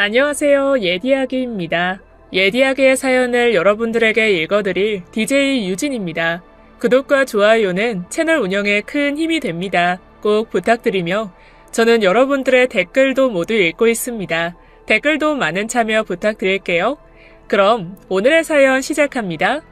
안녕하세요. 예디아기입니다. 예디아기의 사연을 여러분들에게 읽어드릴 DJ 유진입니다. 구독과 좋아요는 채널 운영에 큰 힘이 됩니다. 꼭 부탁드리며 저는 여러분들의 댓글도 모두 읽고 있습니다. 댓글도 많은 참여 부탁드릴게요. 그럼 오늘의 사연 시작합니다.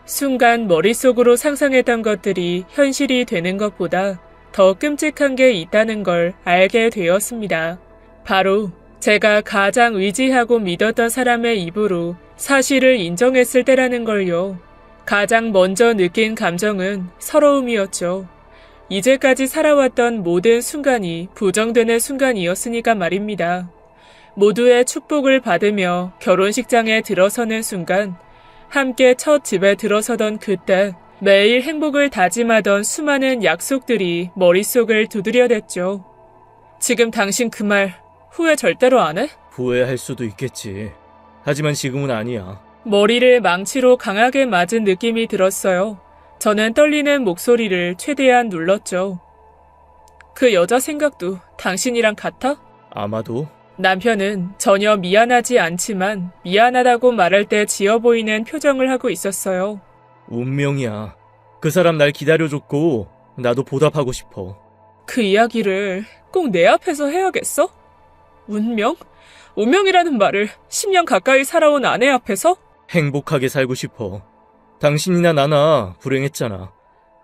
순간 머릿속으로 상상했던 것들이 현실이 되는 것보다 더 끔찍한 게 있다는 걸 알게 되었습니다. 바로 제가 가장 의지하고 믿었던 사람의 입으로 사실을 인정했을 때라는 걸요. 가장 먼저 느낀 감정은 서러움이었죠. 이제까지 살아왔던 모든 순간이 부정되는 순간이었으니까 말입니다. 모두의 축복을 받으며 결혼식장에 들어서는 순간, 함께 첫 집에 들어서던 그때 매일 행복을 다짐하던 수많은 약속들이 머릿속을 두드려댔죠. 지금 당신 그 말 후회 절대로 안 해? 후회할 수도 있겠지. 하지만 지금은 아니야. 머리를 망치로 강하게 맞은 느낌이 들었어요. 저는 떨리는 목소리를 최대한 눌렀죠. 그 여자 생각도 당신이랑 같아? 아마도. 남편은 전혀 미안하지 않지만 미안하다고 말할 때 지어 보이는 표정을 하고 있었어요. 운명이야. 그 사람 날 기다려줬고 나도 보답하고 싶어. 그 이야기를 꼭 내 앞에서 해야겠어? 운명? 운명이라는 말을 10년 가까이 살아온 아내 앞에서? 행복하게 살고 싶어. 당신이나 나나 불행했잖아.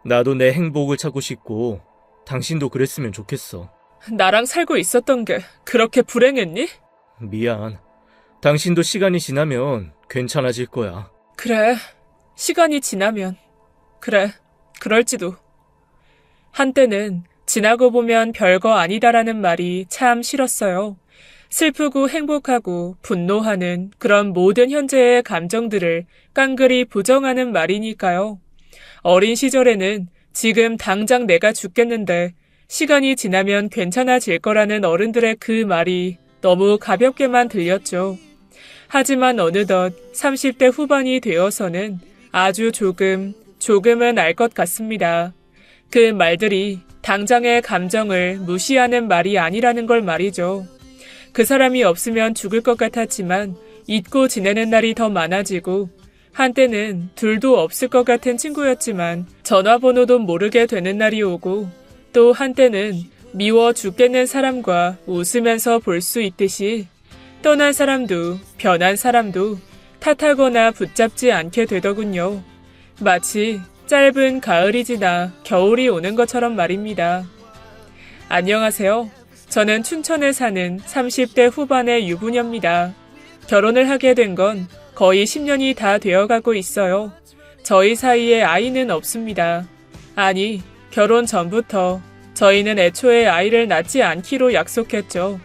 나도 내 행복을 찾고 싶고 당신도 그랬으면 좋겠어. 나랑 살고 있었던 게 그렇게 불행했니? 미안. 당신도 시간이 지나면 괜찮아질 거야. 그래, 시간이 지나면. 그래, 그럴지도. 한때는 지나고 보면 별거 아니다라는 말이 참 싫었어요. 슬프고 행복하고 분노하는 그런 모든 현재의 감정들을 깡그리 부정하는 말이니까요. 어린 시절에는 지금 당장 내가 죽겠는데 시간이 지나면 괜찮아질 거라는 어른들의 그 말이 너무 가볍게만 들렸죠. 하지만 어느덧 30대 후반이 되어서는 아주 조금은 알 것 같습니다. 그 말들이 당장의 감정을 무시하는 말이 아니라는 걸 말이죠. 그 사람이 없으면 죽을 것 같았지만 잊고 지내는 날이 더 많아지고 한때는 둘도 없을 것 같은 친구였지만 전화번호도 모르게 되는 날이 오고 또 한때는 미워 죽겠는 사람과 웃으면서 볼 수 있듯이 떠난 사람도 변한 사람도 탓하거나 붙잡지 않게 되더군요. 마치 짧은 가을이 지나 겨울이 오는 것처럼 말입니다. 안녕하세요. 저는 춘천에 사는 30대 후반의 유부녀입니다. 결혼을 하게 된 건 거의 10년이 다 되어가고 있어요. 저희 사이에 아이는 없습니다. 아니, 결혼 전부터 저희는 애초에 아이를 낳지 않기로 약속했죠.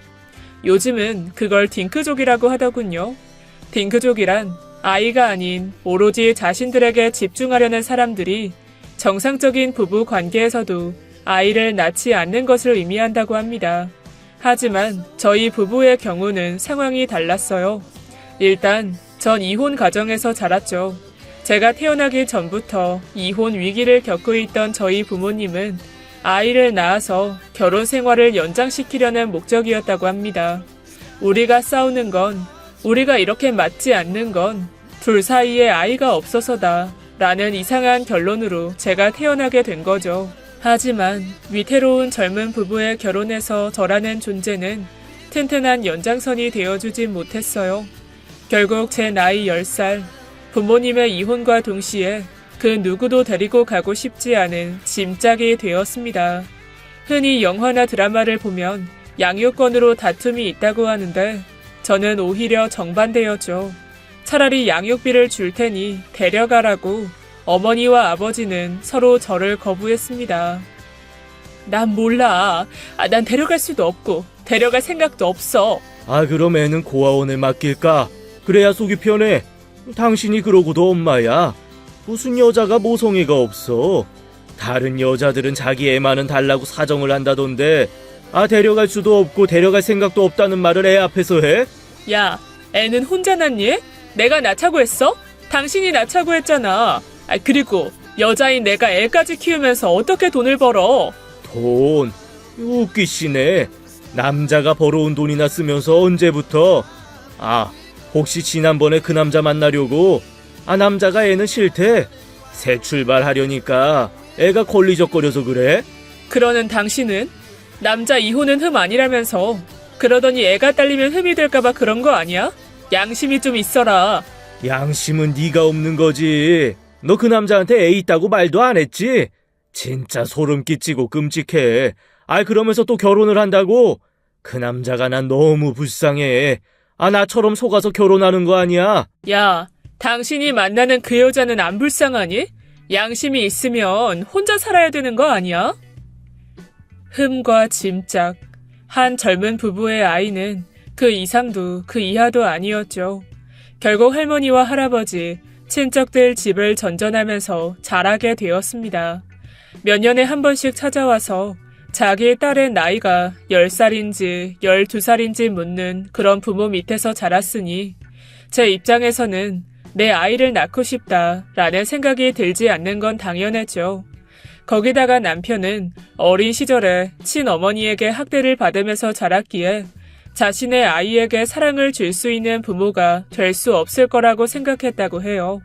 요즘은 그걸 딩크족이라고 하더군요. 딩크족이란 아이가 아닌 오로지 자신들에게 집중하려는 사람들이 정상적인 부부 관계에서도 아이를 낳지 않는 것을 의미한다고 합니다. 하지만 저희 부부의 경우는 상황이 달랐어요. 일단 전 이혼 가정에서 자랐죠. 제가 태어나기 전부터 이혼 위기를 겪고 있던 저희 부모님은 아이를 낳아서 결혼 생활을 연장시키려는 목적이었다고 합니다. 우리가 싸우는 건, 우리가 이렇게 맞지 않는 건 둘 사이에 아이가 없어서다 라는 이상한 결론으로 제가 태어나게 된 거죠. 하지만 위태로운 젊은 부부의 결혼에서 저라는 존재는 튼튼한 연장선이 되어주지 못했어요. 결국 제 나이 10살, 부모님의 이혼과 동시에 그 누구도 데리고 가고 싶지 않은 짐짝이 되었습니다. 흔히 영화나 드라마를 보면 양육권으로 다툼이 있다고 하는데 저는 오히려 정반대였죠. 차라리 양육비를 줄 테니 데려가라고 어머니와 아버지는 서로 저를 거부했습니다. 난 몰라. 난 데려갈 수도 없고 데려갈 생각도 없어. 그럼 애는 고아원에 맡길까? 그래야 속이 편해. 당신이 그러고도 엄마야. 무슨 여자가 모성애가 없어. 다른 여자들은 자기 애만은 달라고 사정을 한다던데 데려갈 수도 없고 데려갈 생각도 없다는 말을 애 앞에서 해? 야, 애는 혼자 낳니? 내가 낳자고 했어? 당신이 낳자고 했잖아. 그리고 여자인 내가 애까지 키우면서 어떻게 돈을 벌어? 돈? 웃기시네. 남자가 벌어온 돈이나 쓰면서 언제부터? 아, 혹시 지난번에 그 남자 만나려고? 아, 남자가 애는 싫대. 새 출발하려니까 애가 걸리적거려서 그래? 그러는 당신은 남자 이혼은 흠 아니라면서 그러더니 애가 딸리면 흠이 될까봐 그런 거 아니야? 양심이 좀 있어라. 양심은 네가 없는 거지. 너 그 남자한테 애 있다고 말도 안 했지? 진짜 소름 끼치고 끔찍해. 아, 그러면서 또 결혼을 한다고? 그 남자가 난 너무 불쌍해. 아, 나처럼 속아서 결혼하는 거 아니야? 야, 당신이 만나는 그 여자는 안 불쌍하니? 양심이 있으면 혼자 살아야 되는 거 아니야? 흠과 짐작. 한 젊은 부부의 아이는 그 이상도 그 이하도 아니었죠. 결국 할머니와 할아버지, 친척들 집을 전전하면서 자라게 되었습니다. 몇 년에 한 번씩 찾아와서 자기 딸의 나이가 10살인지 12살인지 묻는 그런 부모 밑에서 자랐으니 제 입장에서는 내 아이를 낳고 싶다라는 생각이 들지 않는 건 당연했죠. 거기다가 남편은 어린 시절에 친어머니에게 학대를 받으면서 자랐기에 자신의 아이에게 사랑을 줄 수 있는 부모가 될 수 없을 거라고 생각했다고 해요.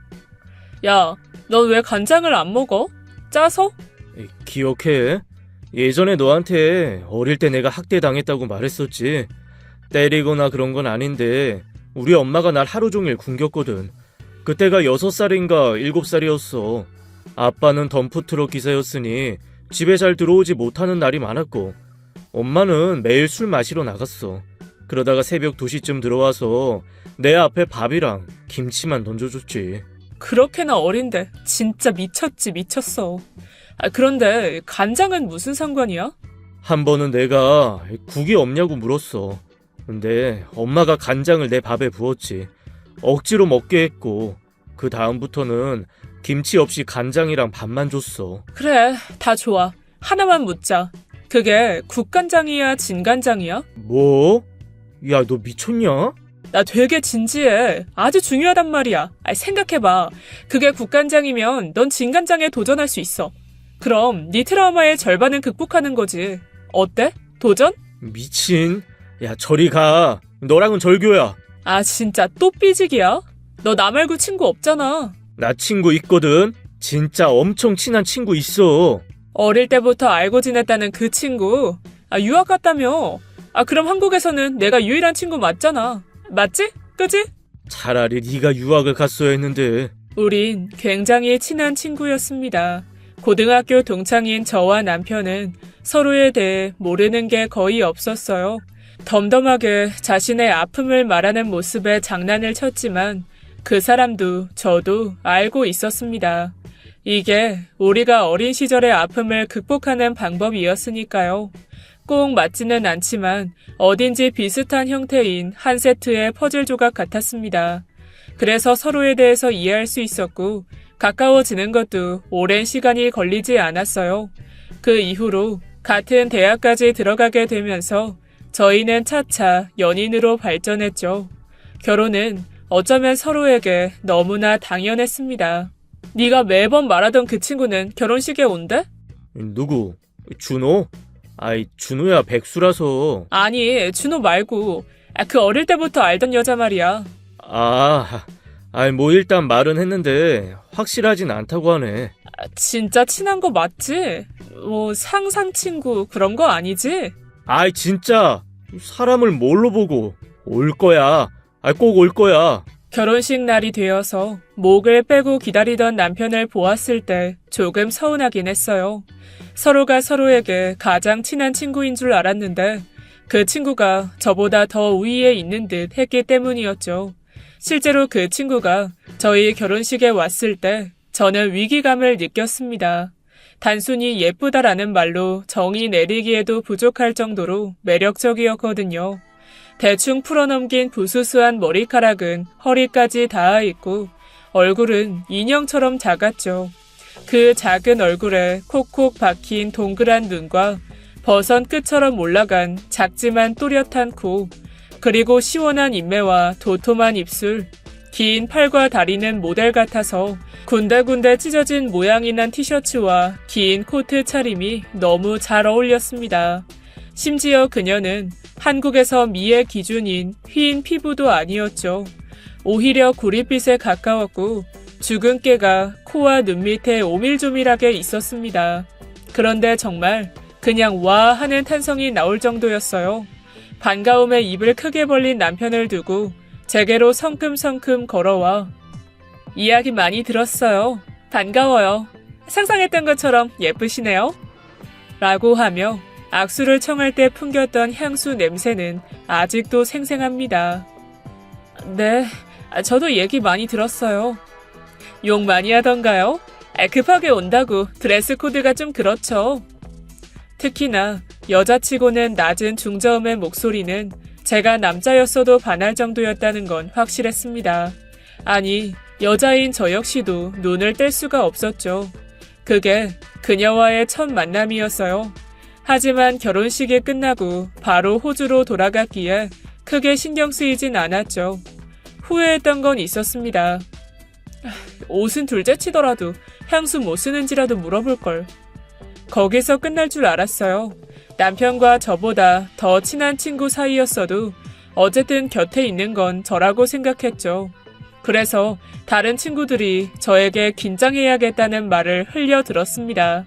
야, 넌 왜 간장을 안 먹어? 짜서? 기억해? 예전에 너한테 어릴 때 내가 학대당했다고 말했었지. 때리거나 그런 건 아닌데 우리 엄마가 날 하루 종일 굶겼거든. 그때가 6살인가 7살이었어. 아빠는 덤프트럭 기사였으니 집에 잘 들어오지 못하는 날이 많았고 엄마는 매일 술 마시러 나갔어. 그러다가 새벽 2시쯤 들어와서 내 앞에 밥이랑 김치만 던져줬지. 그렇게나 어린데 진짜 미쳤지 미쳤어. 그런데 간장은 무슨 상관이야? 한 번은 내가 국이 없냐고 물었어. 근데 엄마가 간장을 내 밥에 부었지. 억지로 먹게 했고 그 다음부터는 김치 없이 간장이랑 밥만 줬어. 그래, 다 좋아. 하나만 묻자. 그게 국간장이야 진간장이야? 뭐? 야, 너 미쳤냐? 나 되게 진지해. 아주 중요하단 말이야. 생각해봐. 그게 국간장이면 넌 진간장에 도전할 수 있어. 그럼 네 트라우마의 절반은 극복하는 거지. 어때? 도전? 미친. 야, 저리 가. 너랑은 절교야. 아, 진짜 또 삐지기야? 너 나 말고 친구 없잖아. 나 친구 있거든. 진짜 엄청 친한 친구 있어. 어릴 때부터 알고 지냈다는 그 친구. 유학 갔다며. 그럼 한국에서는 내가 유일한 친구 맞잖아. 맞지? 그지? 차라리 네가 유학을 갔어야 했는데. 우린 굉장히 친한 친구였습니다. 고등학교 동창인 저와 남편은 서로에 대해 모르는 게 거의 없었어요. 덤덤하게 자신의 아픔을 말하는 모습에 장난을 쳤지만 그 사람도 저도 알고 있었습니다. 이게 우리가 어린 시절의 아픔을 극복하는 방법이었으니까요. 꼭 맞지는 않지만 어딘지 비슷한 형태인 한 세트의 퍼즐 조각 같았습니다. 그래서 서로에 대해서 이해할 수 있었고 가까워지는 것도 오랜 시간이 걸리지 않았어요. 그 이후로 같은 대학까지 들어가게 되면서 저희는 차차 연인으로 발전했죠. 결혼은 어쩌면 서로에게 너무나 당연했습니다. 네가 매번 말하던 그 친구는 결혼식에 온대? 누구? 준호? 아이, 준호야 백수라서. 아니, 준호 말고 그 어릴 때부터 알던 여자 말이야. 뭐 일단 말은 했는데 확실하진 않다고 하네. 진짜 친한 거 맞지? 상상 친구 그런 거 아니지? 아이, 진짜 사람을 뭘로 보고. 올 거야. 꼭 올 거야. 결혼식 날이 되어서 목을 빼고 기다리던 남편을 보았을 때 조금 서운하긴 했어요. 서로가 서로에게 가장 친한 친구인 줄 알았는데 그 친구가 저보다 더 위에 있는 듯 했기 때문이었죠. 실제로 그 친구가 저희 결혼식에 왔을 때 저는 위기감을 느꼈습니다. 단순히 예쁘다라는 말로 정의 내리기에도 부족할 정도로 매력적이었거든요. 대충 풀어넘긴 부스스한 머리카락은 허리까지 닿아 있고 얼굴은 인형처럼 작았죠. 그 작은 얼굴에 콕콕 박힌 동그란 눈과 버선 끝처럼 올라간 작지만 또렷한 코, 그리고 시원한 인매와 도톰한 입술, 긴 팔과 다리는 모델 같아서 군데군데 찢어진 모양이 난 티셔츠와 긴 코트 차림이 너무 잘 어울렸습니다. 심지어 그녀는 한국에서 미의 기준인 흰 피부도 아니었죠. 오히려 구릿빛에 가까웠고 죽은 깨가 코와 눈 밑에 오밀조밀하게 있었습니다. 그런데 정말 그냥 와 하는 탄성이 나올 정도였어요. 반가움에 입을 크게 벌린 남편을 두고 제게로 성큼성큼 걸어와 이야기 많이 들었어요. 반가워요. 상상했던 것처럼 예쁘시네요. 라고 하며 악수를 청할 때 풍겼던 향수 냄새는 아직도 생생합니다. 네, 저도 얘기 많이 들었어요. 욕 많이 하던가요? 급하게 온다고 드레스 코드가 좀 그렇죠. 특히나 여자치고는 낮은 중저음의 목소리는 제가 남자였어도 반할 정도였다는 건 확실했습니다. 아니, 여자인 저 역시도 눈을 뗄 수가 없었죠. 그게 그녀와의 첫 만남이었어요. 하지만 결혼식이 끝나고 바로 호주로 돌아갔기에 크게 신경 쓰이진 않았죠. 후회했던 건 있었습니다. 옷은 둘째치더라도 향수 뭐 쓰는지라도 물어볼걸. 거기서 끝날 줄 알았어요. 남편과 저보다 더 친한 친구 사이였어도 어쨌든 곁에 있는 건 저라고 생각했죠. 그래서 다른 친구들이 저에게 긴장해야겠다는 말을 흘려 들었습니다.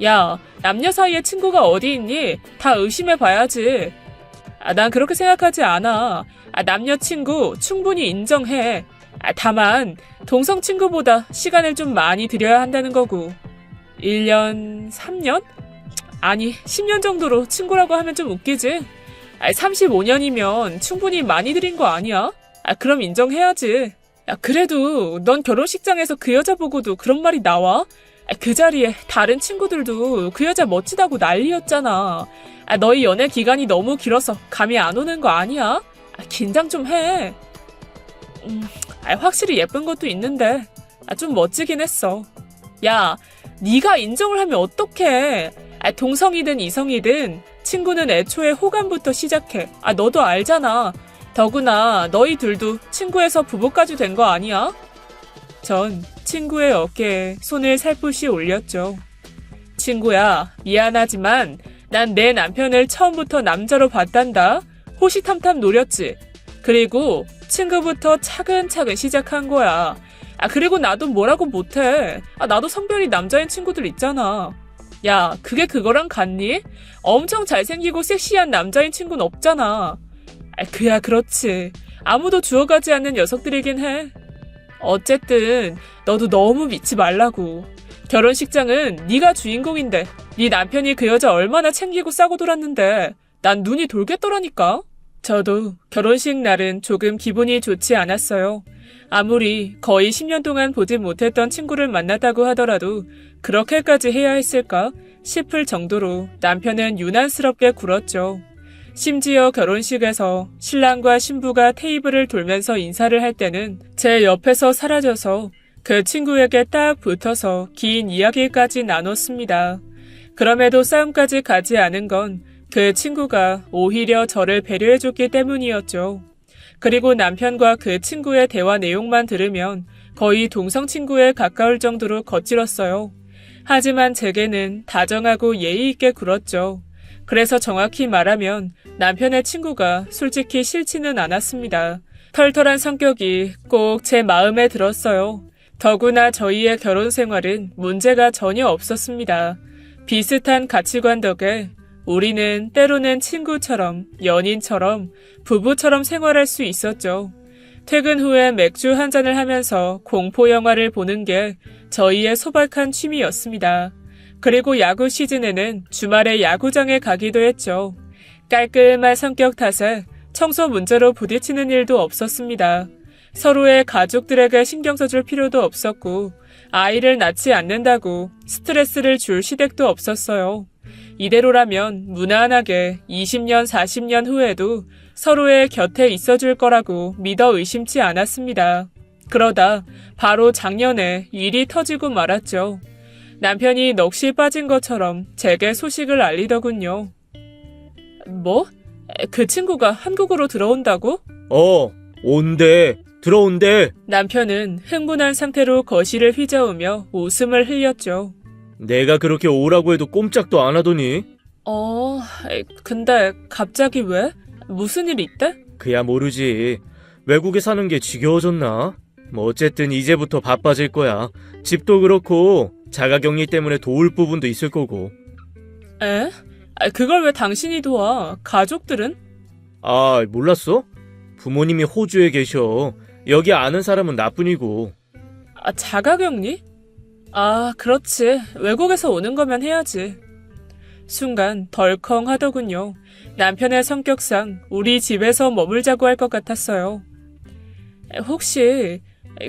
야, 남녀 사이에 친구가 어디 있니? 다 의심해봐야지. 난 그렇게 생각하지 않아. 남녀 친구 충분히 인정해. 다만 동성 친구보다 시간을 좀 많이 들여야 한다는 거고. 1년, 3년? 아니, 10년 정도로 친구라고 하면 좀 웃기지. 35년이면 충분히 많이 들인 거 아니야? 그럼 인정해야지. 그래도 넌 결혼식장에서 그 여자 보고도 그런 말이 나와? 그 자리에 다른 친구들도 그 여자 멋지다고 난리였잖아. 너희 연애 기간이 너무 길어서 감이 안 오는 거 아니야? 긴장 좀 해. 확실히 예쁜 것도 있는데 좀 멋지긴 했어. 야, 네가 인정을 하면 어떡해. 동성이든 이성이든 친구는 애초에 호감부터 시작해. 너도 알잖아. 더구나 너희 둘도 친구에서 부부까지 된 거 아니야? 전 친구의 어깨에 손을 살포시 올렸죠. 친구야, 미안하지만 난 내 남편을 처음부터 남자로 봤단다. 호시탐탐 노렸지. 그리고 친구부터 차근차근 시작한 거야. 그리고 나도 뭐라고 못해. 나도 성별이 남자인 친구들 있잖아. 야, 그게 그거랑 같니? 엄청 잘생기고 섹시한 남자인 친구는 없잖아. 그야 그렇지. 아무도 주워가지 않는 녀석들이긴 해. 어쨌든 너도 너무 믿지 말라고. 결혼식장은 네가 주인공인데 네 남편이 그 여자 얼마나 챙기고 싸고 돌았는데 난 눈이 돌겠더라니까. 저도 결혼식 날은 조금 기분이 좋지 않았어요. 아무리 거의 10년 동안 보지 못했던 친구를 만났다고 하더라도 그렇게까지 해야 했을까 싶을 정도로 남편은 유난스럽게 굴었죠. 심지어 결혼식에서 신랑과 신부가 테이블을 돌면서 인사를 할 때는 제 옆에서 사라져서 그 친구에게 딱 붙어서 긴 이야기까지 나눴습니다. 그럼에도 싸움까지 가지 않은 건 그 친구가 오히려 저를 배려해줬기 때문이었죠. 그리고 남편과 그 친구의 대화 내용만 들으면 거의 동성 친구에 가까울 정도로 거칠었어요. 하지만 제게는 다정하고 예의 있게 굴었죠. 그래서 정확히 말하면 남편의 친구가 솔직히 싫지는 않았습니다. 털털한 성격이 꼭 제 마음에 들었어요. 더구나 저희의 결혼 생활은 문제가 전혀 없었습니다. 비슷한 가치관 덕에 우리는 때로는 친구처럼, 연인처럼, 부부처럼 생활할 수 있었죠. 퇴근 후에 맥주 한 잔을 하면서 공포 영화를 보는 게 저희의 소박한 취미였습니다. 그리고 야구 시즌에는 주말에 야구장에 가기도 했죠. 깔끔한 성격 탓에 청소 문제로 부딪히는 일도 없었습니다. 서로의 가족들에게 신경 써줄 필요도 없었고 아이를 낳지 않는다고 스트레스를 줄 시댁도 없었어요. 이대로라면 무난하게 20년, 40년 후에도 서로의 곁에 있어줄 거라고 믿어 의심치 않았습니다. 그러다 바로 작년에 일이 터지고 말았죠. 남편이 넋이 빠진 것처럼 제게 소식을 알리더군요. 뭐? 그 친구가 한국으로 들어온다고? 온대. 들어온대. 남편은 흥분한 상태로 거실을 휘저으며 웃음을 흘렸죠. 내가 그렇게 오라고 해도 꼼짝도 안 하더니. 근데 갑자기 왜? 무슨 일 있대? 그야 모르지. 외국에 사는 게 지겨워졌나? 뭐 어쨌든 이제부터 바빠질 거야. 집도 그렇고 자가격리 때문에 도울 부분도 있을 거고. 에? 그걸 왜 당신이 도와? 가족들은? 아, 몰랐어? 부모님이 호주에 계셔. 여기 아는 사람은 나뿐이고. 자가격리? 그렇지. 외국에서 오는 거면 해야지. 순간 덜컹 하더군요. 남편의 성격상 우리 집에서 머물자고 할 것 같았어요. 혹시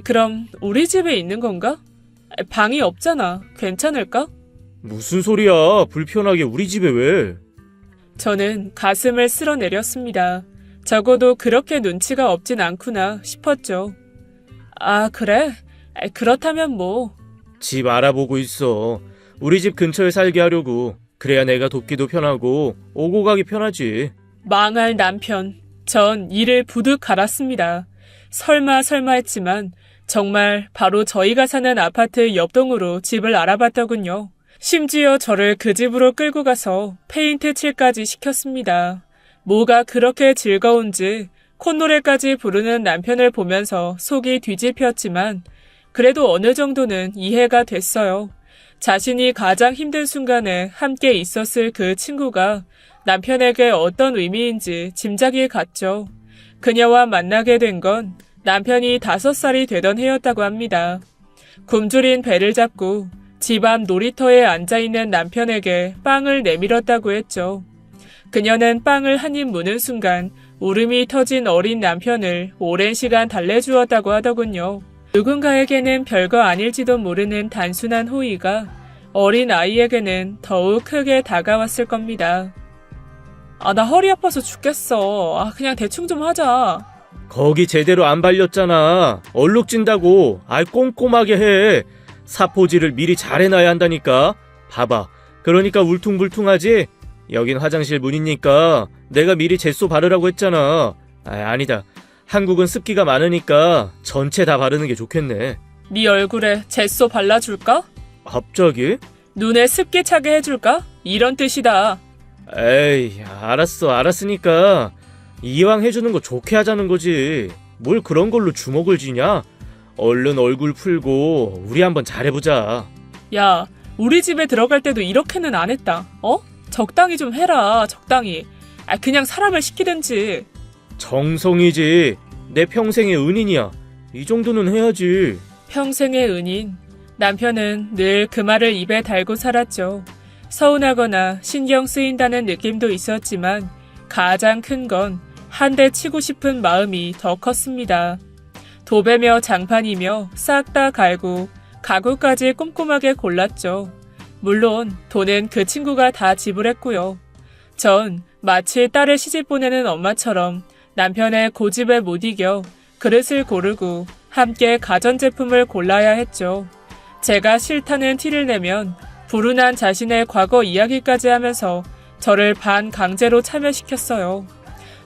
그럼 우리 집에 있는 건가? 방이 없잖아. 괜찮을까? 무슨 소리야? 불편하게 우리 집에 왜? 저는 가슴을 쓸어내렸습니다. 적어도 그렇게 눈치가 없진 않구나 싶었죠. 그래? 그렇다면 뭐. 집 알아보고 있어. 우리 집 근처에 살게 하려고. 그래야 내가 돕기도 편하고 오고 가기 편하지. 망할 남편. 전 이를 부득 갈았습니다. 설마 했지만 정말 바로 저희가 사는 아파트 옆동으로 집을 알아봤더군요. 심지어 저를 그 집으로 끌고 가서 페인트 칠까지 시켰습니다. 뭐가 그렇게 즐거운지 콧노래까지 부르는 남편을 보면서 속이 뒤집혔지만 그래도 어느 정도는 이해가 됐어요. 자신이 가장 힘든 순간에 함께 있었을 그 친구가 남편에게 어떤 의미인지 짐작이 갔죠. 그녀와 만나게 된 건 남편이 5살이 되던 해였다고 합니다. 굶주린 배를 잡고 집 앞 놀이터에 앉아있는 남편에게 빵을 내밀었다고 했죠. 그녀는 빵을 한 입 무는 순간 울음이 터진 어린 남편을 오랜 시간 달래주었다고 하더군요. 누군가에게는 별거 아닐지도 모르는 단순한 호의가 어린 아이에게는 더욱 크게 다가왔을 겁니다. 나 허리 아파서 죽겠어. 그냥 대충 좀 하자. 거기 제대로 안 발렸잖아. 얼룩진다고. 꼼꼼하게 해. 사포질을 미리 잘 해놔야 한다니까. 봐봐. 그러니까 울퉁불퉁하지? 여긴 화장실 문이니까 내가 미리 젯소 바르라고 했잖아. 아니다. 한국은 습기가 많으니까 전체 다 바르는 게 좋겠네. 네 얼굴에 젯소 발라줄까? 갑자기? 눈에 습기 차게 해줄까? 이런 뜻이다. 에이, 알았으니까 이왕 해주는 거 좋게 하자는 거지. 뭘 그런 걸로 주먹을 쥐냐? 얼른 얼굴 풀고 우리 한번 잘해보자. 야, 우리 집에 들어갈 때도 이렇게는 안 했다. 적당히 좀 해라, 적당히. 그냥 사람을 시키든지. 정성이지. 내 평생의 은인이야. 이 정도는 해야지. 평생의 은인. 남편은 늘 그 말을 입에 달고 살았죠. 서운하거나 신경 쓰인다는 느낌도 있었지만 가장 큰 건 한 대 치고 싶은 마음이 더 컸습니다. 도배며 장판이며 싹 다 갈고 가구까지 꼼꼼하게 골랐죠. 물론 돈은 그 친구가 다 지불했고요. 전 마치 딸을 시집 보내는 엄마처럼 남편의 고집에 못 이겨 그릇을 고르고 함께 가전제품을 골라야 했죠. 제가 싫다는 티를 내면 불운한 자신의 과거 이야기까지 하면서 저를 반강제로 참여시켰어요.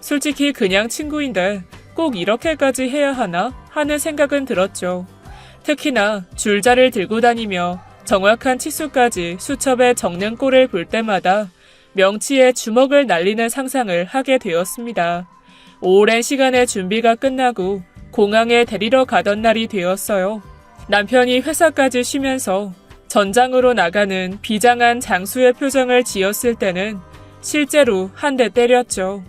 솔직히 그냥 친구인데 꼭 이렇게까지 해야 하나 하는 생각은 들었죠. 특히나 줄자를 들고 다니며 정확한 치수까지 수첩에 적는 꼴을 볼 때마다 명치에 주먹을 날리는 상상을 하게 되었습니다. 오랜 시간의 준비가 끝나고 공항에 데리러 가던 날이 되었어요. 남편이 회사까지 쉬면서 전장으로 나가는 비장한 장수의 표정을 지었을 때는 실제로 한 대 때렸죠.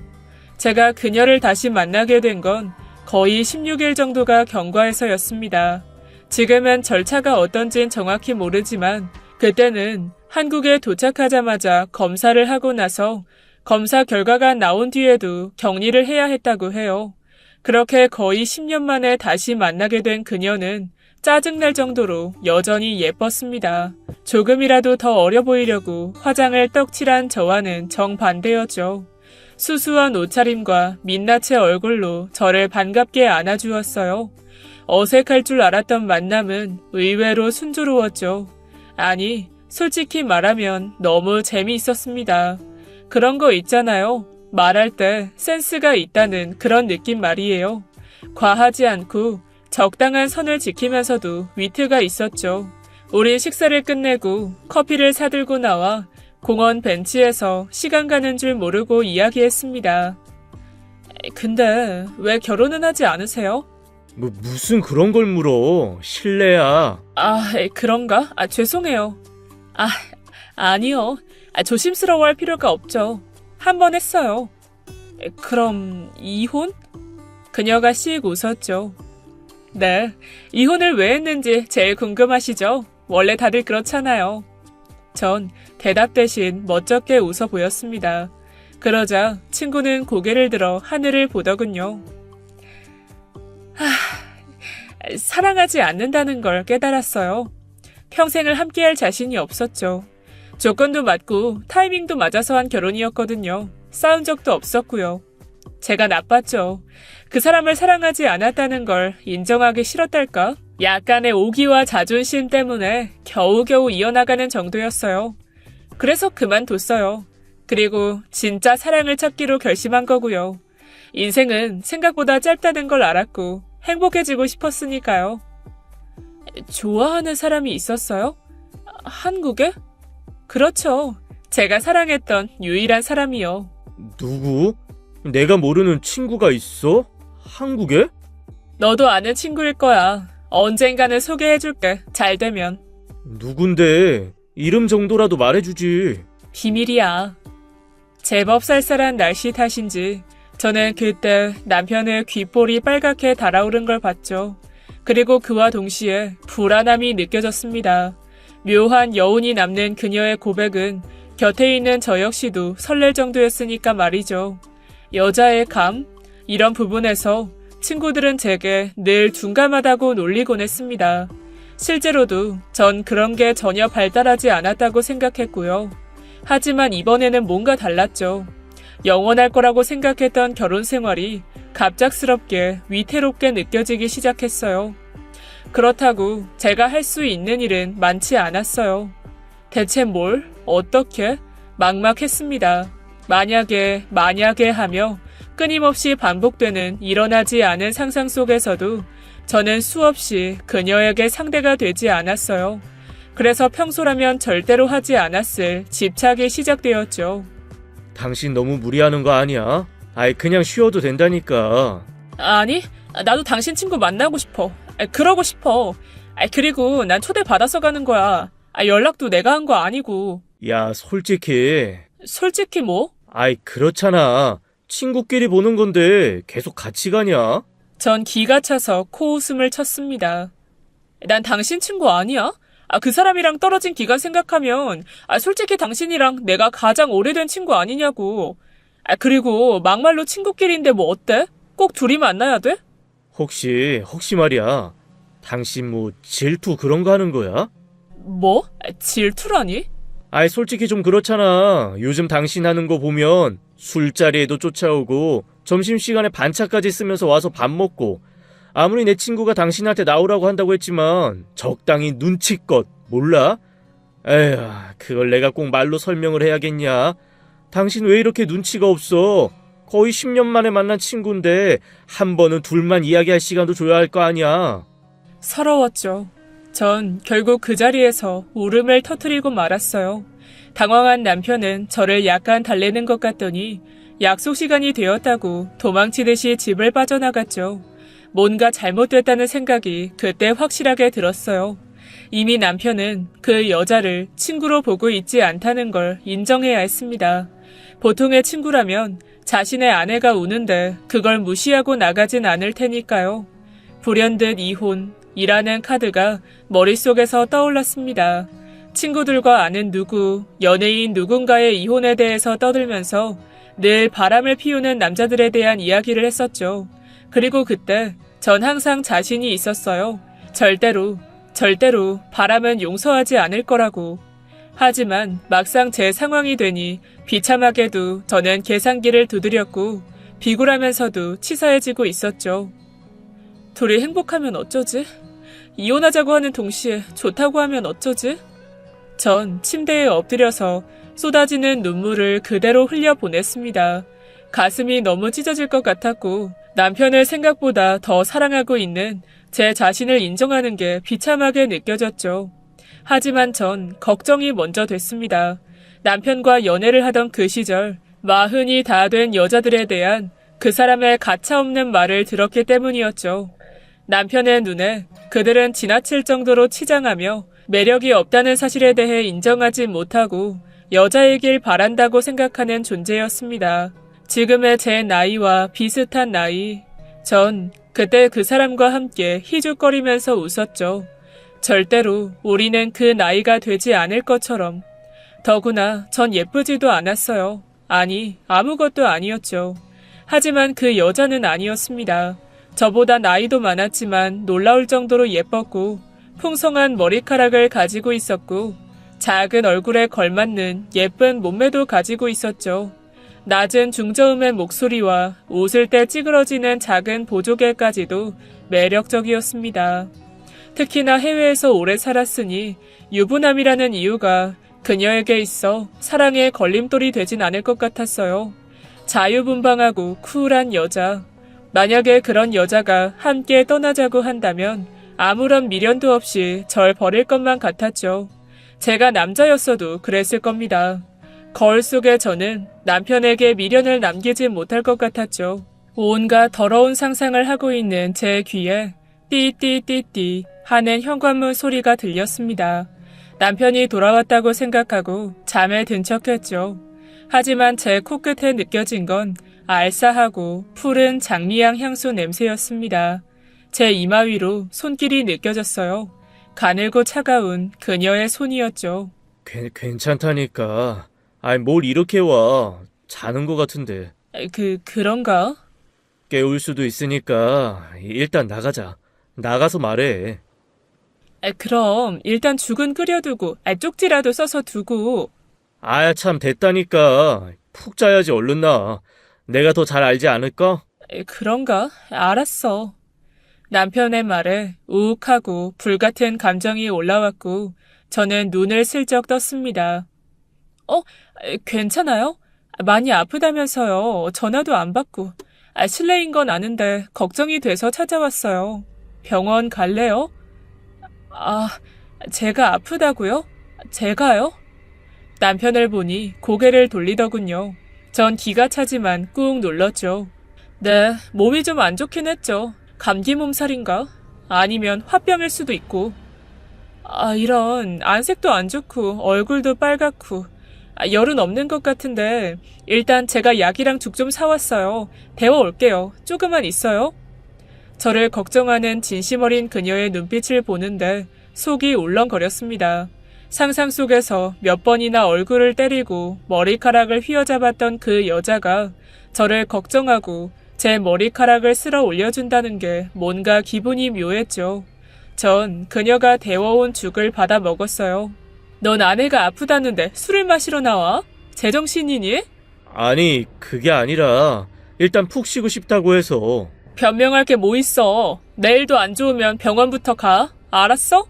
제가 그녀를 다시 만나게 된 건 거의 16일 정도가 경과해서였습니다. 지금은 절차가 어떤진 정확히 모르지만 그때는 한국에 도착하자마자 검사를 하고 나서 검사 결과가 나온 뒤에도 격리를 해야 했다고 해요. 그렇게 거의 10년 만에 다시 만나게 된 그녀는 짜증날 정도로 여전히 예뻤습니다. 조금이라도 더 어려 보이려고 화장을 떡칠한 저와는 정반대였죠. 수수한 옷차림과 민낯의 얼굴로 저를 반갑게 안아주었어요. 어색할 줄 알았던 만남은 의외로 순조로웠죠. 아니, 솔직히 말하면 너무 재미있었습니다. 그런 거 있잖아요. 말할 때 센스가 있다는 그런 느낌 말이에요. 과하지 않고 적당한 선을 지키면서도 위트가 있었죠. 우린 식사를 끝내고 커피를 사들고 나와 공원 벤치에서 시간 가는 줄 모르고 이야기했습니다. 근데 왜 결혼은 하지 않으세요? 무슨 그런 걸 물어. 실례야. 그런가? 죄송해요. 아니요. 조심스러워할 필요가 없죠. 한 번 했어요. 그럼 이혼? 그녀가 씩 웃었죠. 네, 이혼을 왜 했는지 제일 궁금하시죠? 원래 다들 그렇잖아요. 전 대답 대신 멋쩍게 웃어 보였습니다. 그러자 친구는 고개를 들어 하늘을 보더군요. 사랑하지 않는다는 걸 깨달았어요. 평생을 함께할 자신이 없었죠. 조건도 맞고 타이밍도 맞아서 한 결혼이었거든요. 싸운 적도 없었고요. 제가 나빴죠. 그 사람을 사랑하지 않았다는 걸 인정하기 싫었달까? 약간의 오기와 자존심 때문에 겨우겨우 이어나가는 정도였어요. 그래서 그만뒀어요. 그리고 진짜 사랑을 찾기로 결심한 거고요. 인생은 생각보다 짧다는 걸 알았고 행복해지고 싶었으니까요. 좋아하는 사람이 있었어요? 한국에? 그렇죠. 제가 사랑했던 유일한 사람이요. 누구? 내가 모르는 친구가 있어? 한국에? 너도 아는 친구일 거야. 언젠가는 소개해줄게. 잘 되면. 누군데? 이름 정도라도 말해주지. 비밀이야. 제법 쌀쌀한 날씨 탓인지 저는 그때 남편의 귓볼이 빨갛게 달아오른 걸 봤죠. 그리고 그와 동시에 불안함이 느껴졌습니다. 묘한 여운이 남는 그녀의 고백은 곁에 있는 저 역시도 설렐 정도였으니까 말이죠. 여자의 감? 이런 부분에서 친구들은 제게 늘 둔감하다고 놀리곤 했습니다. 실제로도 전 그런 게 전혀 발달하지 않았다고 생각했고요. 하지만 이번에는 뭔가 달랐죠. 영원할 거라고 생각했던 결혼 생활이 갑작스럽게 위태롭게 느껴지기 시작했어요. 그렇다고 제가 할 수 있는 일은 많지 않았어요. 대체 뭘? 어떻게? 막막했습니다. 만약에 하며 끊임없이 반복되는 일어나지 않은 상상 속에서도 저는 수없이 그녀에게 상대가 되지 않았어요. 그래서 평소라면 절대로 하지 않았을 집착이 시작되었죠. 당신 너무 무리하는 거 아니야? 그냥 쉬어도 된다니까. 아니, 나도 당신 친구 만나고 싶어. 그러고 싶어. 그리고 난 초대받아서 가는 거야. 연락도 내가 한 거 아니고. 야, 솔직히. 솔직히 뭐? 그렇잖아. 친구끼리 보는 건데 계속 같이 가냐? 전 기가 차서 코웃음을 쳤습니다. 난 당신 친구 아니야? 그 사람이랑 떨어진 기간 생각하면 솔직히 당신이랑 내가 가장 오래된 친구 아니냐고. 그리고 막말로 친구끼리인데 뭐 어때? 꼭 둘이 만나야 돼? 혹시 말이야. 당신 질투 그런 거 하는 거야? 뭐? 질투라니? 솔직히 좀 그렇잖아. 요즘 당신 하는 거 보면 술자리에도 쫓아오고 점심시간에 반차까지 쓰면서 와서 밥 먹고, 아무리 내 친구가 당신한테 나오라고 한다고 했지만 적당히 눈치껏 몰라? 에휴, 그걸 내가 꼭 말로 설명을 해야겠냐? 당신 왜 이렇게 눈치가 없어? 거의 10년 만에 만난 친구인데 한 번은 둘만 이야기할 시간도 줘야 할 거 아니야. 서러웠죠. 전 결국 그 자리에서 울음을 터뜨리고 말았어요. 당황한 남편은 저를 약간 달래는 것 같더니 약속 시간이 되었다고 도망치듯이 집을 빠져나갔죠. 뭔가 잘못됐다는 생각이 그때 확실하게 들었어요. 이미 남편은 그 여자를 친구로 보고 있지 않다는 걸 인정해야 했습니다. 보통의 친구라면 자신의 아내가 우는데 그걸 무시하고 나가진 않을 테니까요. 불현듯 이혼이라는 카드가 머릿속에서 떠올랐습니다. 친구들과 아는 누구, 연예인 누군가의 이혼에 대해서 떠들면서 늘 바람을 피우는 남자들에 대한 이야기를 했었죠. 그리고 그때 전 항상 자신이 있었어요. 절대로 바람은 용서하지 않을 거라고. 하지만 막상 제 상황이 되니 비참하게도 저는 계산기를 두드렸고 비굴하면서도 치사해지고 있었죠. 둘이 행복하면 어쩌지? 이혼하자고 하는 동시에 좋다고 하면 어쩌지? 전 침대에 엎드려서 쏟아지는 눈물을 그대로 흘려보냈습니다. 가슴이 너무 찢어질 것 같았고 남편을 생각보다 더 사랑하고 있는 제 자신을 인정하는 게 비참하게 느껴졌죠. 하지만 전 걱정이 먼저 됐습니다. 남편과 연애를 하던 그 시절 40이 다 된 여자들에 대한 그 사람의 가차없는 말을 들었기 때문이었죠. 남편의 눈에 그들은 지나칠 정도로 치장하며 매력이 없다는 사실에 대해 인정하지 못하고 여자이길 바란다고 생각하는 존재였습니다. 지금의 제 나이와 비슷한 나이. 전 그때 그 사람과 함께 희죽거리면서 웃었죠. 절대로 우리는 그 나이가 되지 않을 것처럼. 더구나 전 예쁘지도 않았어요. 아니, 아무것도 아니었죠. 하지만 그 여자는 아니었습니다. 저보다 나이도 많았지만 놀라울 정도로 예뻤고 풍성한 머리카락을 가지고 있었고 작은 얼굴에 걸맞는 예쁜 몸매도 가지고 있었죠. 낮은 중저음의 목소리와 웃을 때 찌그러지는 작은 보조개까지도 매력적이었습니다. 특히나 해외에서 오래 살았으니 유부남이라는 이유가 그녀에게 있어 사랑의 걸림돌이 되진 않을 것 같았어요. 자유분방하고 쿨한 여자. 만약에 그런 여자가 함께 떠나자고 한다면 아무런 미련도 없이 절 버릴 것만 같았죠. 제가 남자였어도 그랬을 겁니다. 거울 속의 저는 남편에게 미련을 남기지 못할 것 같았죠. 온갖 더러운 상상을 하고 있는 제 귀에 띠띠띠띠 하는 현관문 소리가 들렸습니다. 남편이 돌아왔다고 생각하고 잠에 든 척했죠. 하지만 제 코끝에 느껴진 건 알싸하고 푸른 장미향 향수 냄새였습니다. 제 이마 위로 손길이 느껴졌어요. 가늘고 차가운 그녀의 손이었죠. 괜찮다니까. 아이, 뭘 이렇게 와. 자는 것 같은데. 그런가? 깨울 수도 있으니까 일단 나가자. 나가서 말해. 그럼 일단 죽은 끓여두고 쪽지라도 써서 두고. 아, 참 됐다니까. 푹 자야지 얼른 나. 내가 더 잘 알지 않을까? 그런가? 알았어. 남편의 말에 우욱하고 불같은 감정이 올라왔고 저는 눈을 슬쩍 떴습니다. 괜찮아요? 많이 아프다면서요. 전화도 안 받고. 실례인 건 아는데 걱정이 돼서 찾아왔어요. 병원 갈래요? 제가 아프다고요? 제가요? 남편을 보니 고개를 돌리더군요. 전 기가 차지만 꾹 눌렀죠. 네, 몸이 좀 안 좋긴 했죠. 감기 몸살인가? 아니면 화병일 수도 있고. 이런 안색도 안 좋고 얼굴도 빨갛고 열은 없는 것 같은데 일단 제가 약이랑 죽 좀 사왔어요. 데워올게요. 조금만 있어요. 저를 걱정하는 진심 어린 그녀의 눈빛을 보는데 속이 울렁거렸습니다. 상상 속에서 몇 번이나 얼굴을 때리고 머리카락을 휘어잡았던 그 여자가 저를 걱정하고 제 머리카락을 쓸어 올려준다는 게 뭔가 기분이 묘했죠. 전 그녀가 데워온 죽을 받아 먹었어요. 넌 아내가 아프다는데 술을 마시러 나와? 제정신이니? 아니, 그게 아니라 일단 푹 쉬고 싶다고 해서. 변명할 게 뭐 있어. 내일도 안 좋으면 병원부터 가. 알았어?